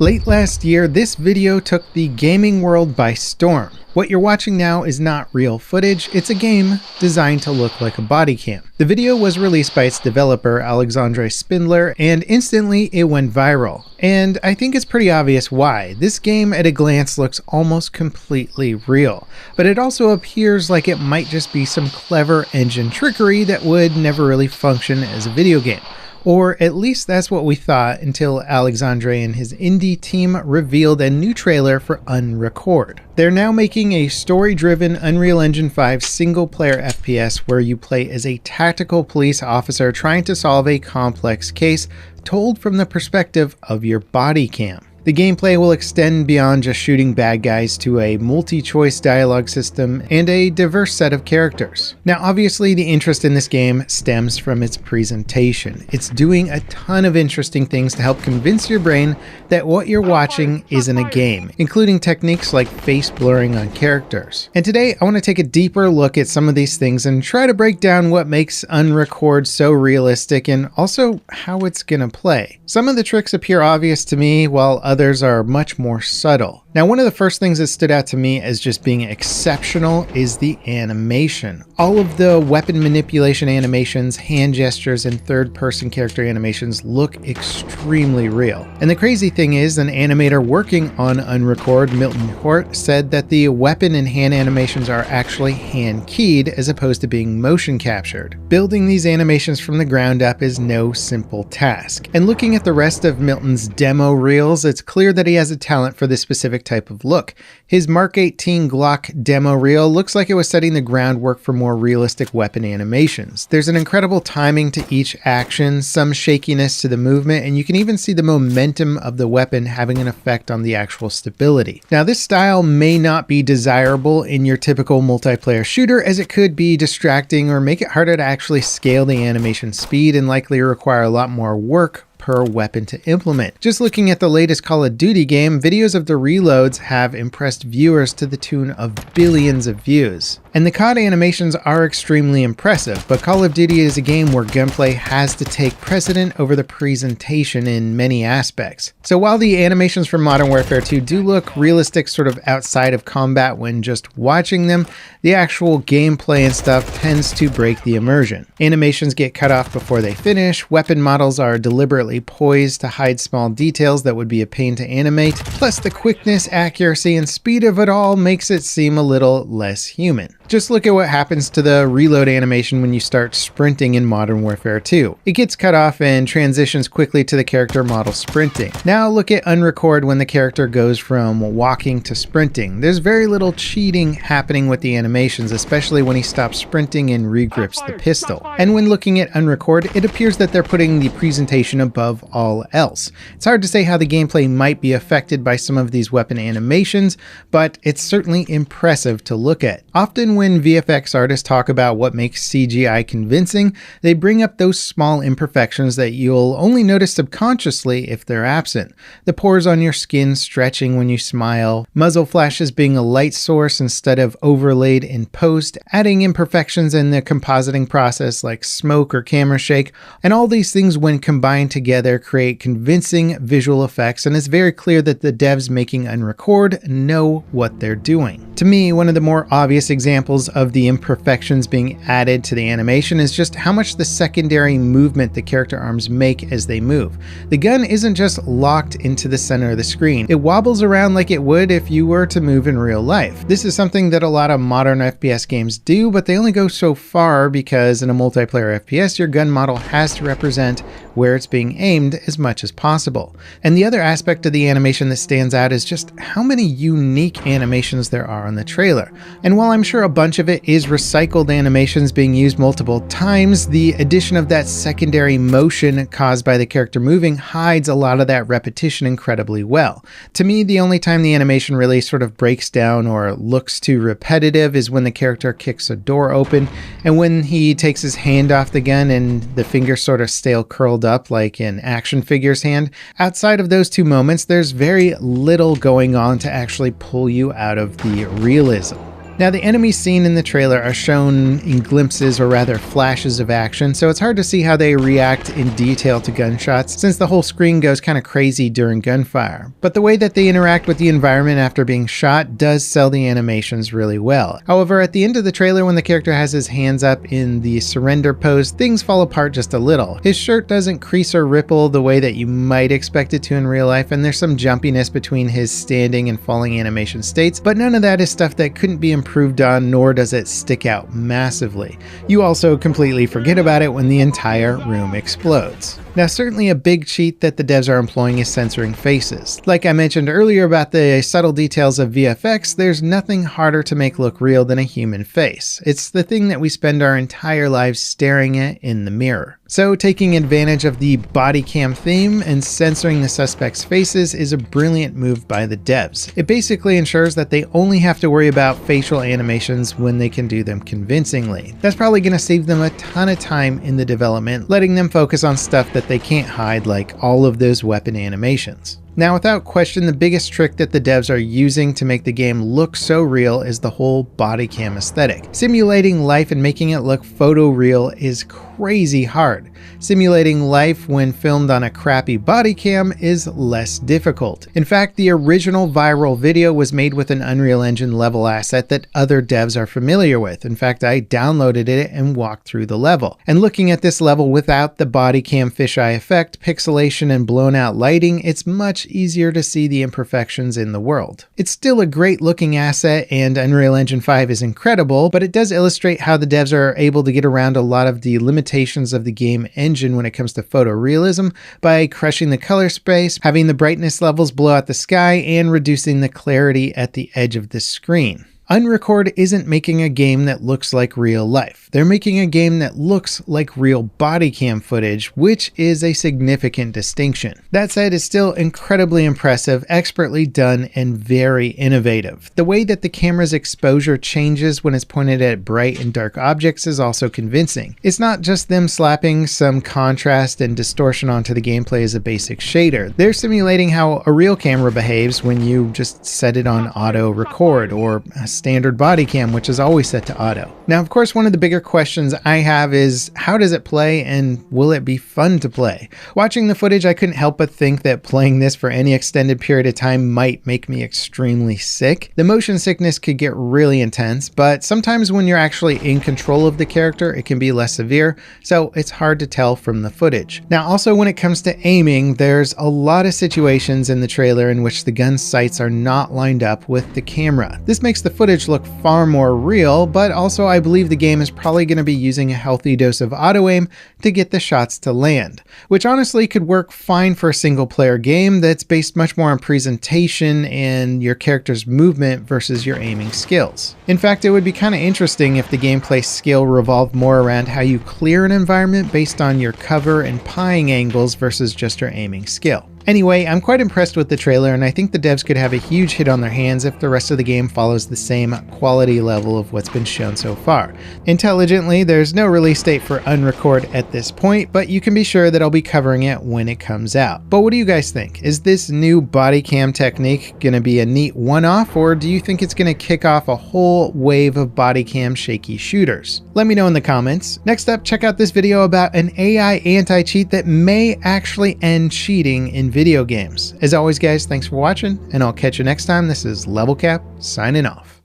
Late last year, this video took the gaming world by storm. What you're watching now is not real footage, it's a game designed to look like a body cam. The video was released by its developer, Alexandre Spindler, and instantly it went viral. And I think it's pretty obvious why. This game at a glance looks almost completely real, but it also appears like it might just be some clever engine trickery that would never really function as a video game. Or at least that's what we thought until Alexandre and his indie team revealed a new trailer for Unrecord. They're now making a story-driven Unreal Engine 5 single-player FPS where you play as a tactical police officer trying to solve a complex case told from the perspective of your body cam. The gameplay will extend beyond just shooting bad guys to a multi-choice dialogue system and a diverse set of characters. Now obviously the interest in this game stems from its presentation. It's doing a ton of interesting things to help convince your brain that what you're watching isn't a game, including techniques like face blurring on characters. And today I want to take a deeper look at some of these things and try to break down what makes Unrecord so realistic and also how it's gonna play. Some of the tricks appear obvious to me while others are much more subtle. Now, one of the first things that stood out to me as just being exceptional is the animation. All of the weapon manipulation animations, hand gestures, and third-person character animations look extremely real. And the crazy thing is, an animator working on Unrecord, Milton Hort, said that the weapon and hand animations are actually hand-keyed as opposed to being motion captured. Building these animations from the ground up is no simple task. And looking at the rest of Milton's demo reels, it's clear that he has a talent for this specific type of look. His Mark 18 Glock demo reel looks like it was setting the groundwork for more realistic weapon animations. There's an incredible timing to each action, some shakiness to the movement, and you can even see the momentum of the weapon having an effect on the actual stability. Now, this style may not be desirable in your typical multiplayer shooter, as it could be distracting or make it harder to actually scale the animation speed and likely require a lot more work per weapon to implement. Just looking at the latest Call of Duty game, videos of the reloads have impressed viewers to the tune of billions of views. And the COD animations are extremely impressive, but Call of Duty is a game where gunplay has to take precedent over the presentation in many aspects. So while the animations from Modern Warfare 2 do look realistic sort of outside of combat when just watching them, the actual gameplay and stuff tends to break the immersion. Animations get cut off before they finish, weapon models are deliberately poised to hide small details that would be a pain to animate, plus the quickness, accuracy, and speed of it all makes it seem a little less human. Just look at what happens to the reload animation when you start sprinting in Modern Warfare 2. It gets cut off and transitions quickly to the character model sprinting. Now look at Unrecord when the character goes from walking to sprinting. There's very little cheating happening with the animations, especially when he stops sprinting and regrips the pistol. And when looking at Unrecord, it appears that they're putting the presentation above all else. It's hard to say how the gameplay might be affected by some of these weapon animations, but it's certainly impressive to look at. Often when VFX artists talk about what makes CGI convincing, they bring up those small imperfections that you'll only notice subconsciously if they're absent. The pores on your skin stretching when you smile, muzzle flashes being a light source instead of overlaid in post, adding imperfections in the compositing process like smoke or camera shake, and all these things when combined together create convincing visual effects, and it's very clear that the devs making Unrecord know what they're doing. To me, one of the more obvious examples of the imperfections being added to the animation is just how much the secondary movement the character arms make as they move. The gun isn't just locked into the center of the screen. It wobbles around like it would if you were to move in real life. This is something that a lot of modern FPS games do, but they only go so far because in a multiplayer FPS, your gun model has to represent where it's being aimed as much as possible. And the other aspect of the animation that stands out is just how many unique animations there are in the trailer. And while I'm sure a bunch of it is recycled animations being used multiple times, the addition of that secondary motion caused by the character moving hides a lot of that repetition incredibly well. To me, the only time the animation really sort of breaks down or looks too repetitive is when the character kicks a door open and when he takes his hand off the gun and the fingers sort of stay curled up like an action figure's hand. Outside of those two moments, there's very little going on to actually pull you out of the realism. Now, the enemies seen in the trailer are shown in glimpses, or rather flashes of action, so it's hard to see how they react in detail to gunshots since the whole screen goes kind of crazy during gunfire. But the way that they interact with the environment after being shot does sell the animations really well. However, at the end of the trailer, when the character has his hands up in the surrender pose, things fall apart just a little. His shirt doesn't crease or ripple the way that you might expect it to in real life, and there's some jumpiness between his standing and falling animation states, but none of that is stuff that couldn't be improved on, nor does it stick out massively. You also completely forget about it when the entire room explodes. Now, certainly a big cheat that the devs are employing is censoring faces. Like I mentioned earlier about the subtle details of VFX, there's nothing harder to make look real than a human face. It's the thing that we spend our entire lives staring at in the mirror. So taking advantage of the body cam theme and censoring the suspects' faces is a brilliant move by the devs. It basically ensures that they only have to worry about facial animations when they can do them convincingly. That's probably going to save them a ton of time in the development, letting them focus on stuff that they can't hide, like all of those weapon animations. Now, without question, the biggest trick that the devs are using to make the game look so real is the whole body cam aesthetic. Simulating life and making it look photoreal is crazy hard. Simulating life when filmed on a crappy body cam is less difficult. In fact, the original viral video was made with an Unreal Engine level asset that other devs are familiar with. In fact, I downloaded it and walked through the level. And looking at this level without the body cam fisheye effect, pixelation, and blown out lighting, it's much easier to see the imperfections in the world. It's still a great looking asset, and Unreal Engine 5 is incredible, but it does illustrate how the devs are able to get around a lot of the limitations of the game engine when it comes to photorealism by crushing the color space, having the brightness levels blow out the sky, and reducing the clarity at the edge of the screen. Unrecord isn't making a game that looks like real life. They're making a game that looks like real body cam footage, which is a significant distinction. That said, it's still incredibly impressive, expertly done, and very innovative. The way that the camera's exposure changes when it's pointed at bright and dark objects is also convincing. It's not just them slapping some contrast and distortion onto the gameplay as a basic shader. They're simulating how a real camera behaves when you just set it on auto record, or a standard body cam, which is always set to auto. Now, of course, one of the bigger questions I have is, how does it play, and will it be fun to play? Watching the footage, I couldn't help but think that playing this for any extended period of time might make me extremely sick. The motion sickness could get really intense, but sometimes when you're actually in control of the character, it can be less severe, so it's hard to tell from the footage. Now, also when it comes to aiming, there's a lot of situations in the trailer in which the gun sights are not lined up with the camera. This makes the footage look far more real, but also I believe the game is probably going to be using a healthy dose of auto aim to get the shots to land, which honestly could work fine for a single player game that's based much more on presentation and your character's movement versus your aiming skills. In fact, it would be kind of interesting if the gameplay skill revolved more around how you clear an environment based on your cover and pieing angles versus just your aiming skill. Anyway, I'm quite impressed with the trailer, and I think the devs could have a huge hit on their hands if the rest of the game follows the same quality level of what's been shown so far. Intelligently, there's no release date for Unrecord at this point, but you can be sure that I'll be covering it when it comes out. But what do you guys think? Is this new body cam technique going to be a neat one-off, or do you think it's going to kick off a whole wave of body cam shaky shooters? Let me know in the comments. Next up, check out this video about an AI anti-cheat that may actually end cheating in video games. As always, guys, thanks for watching, and I'll catch you next time. This is Level Cap signing off.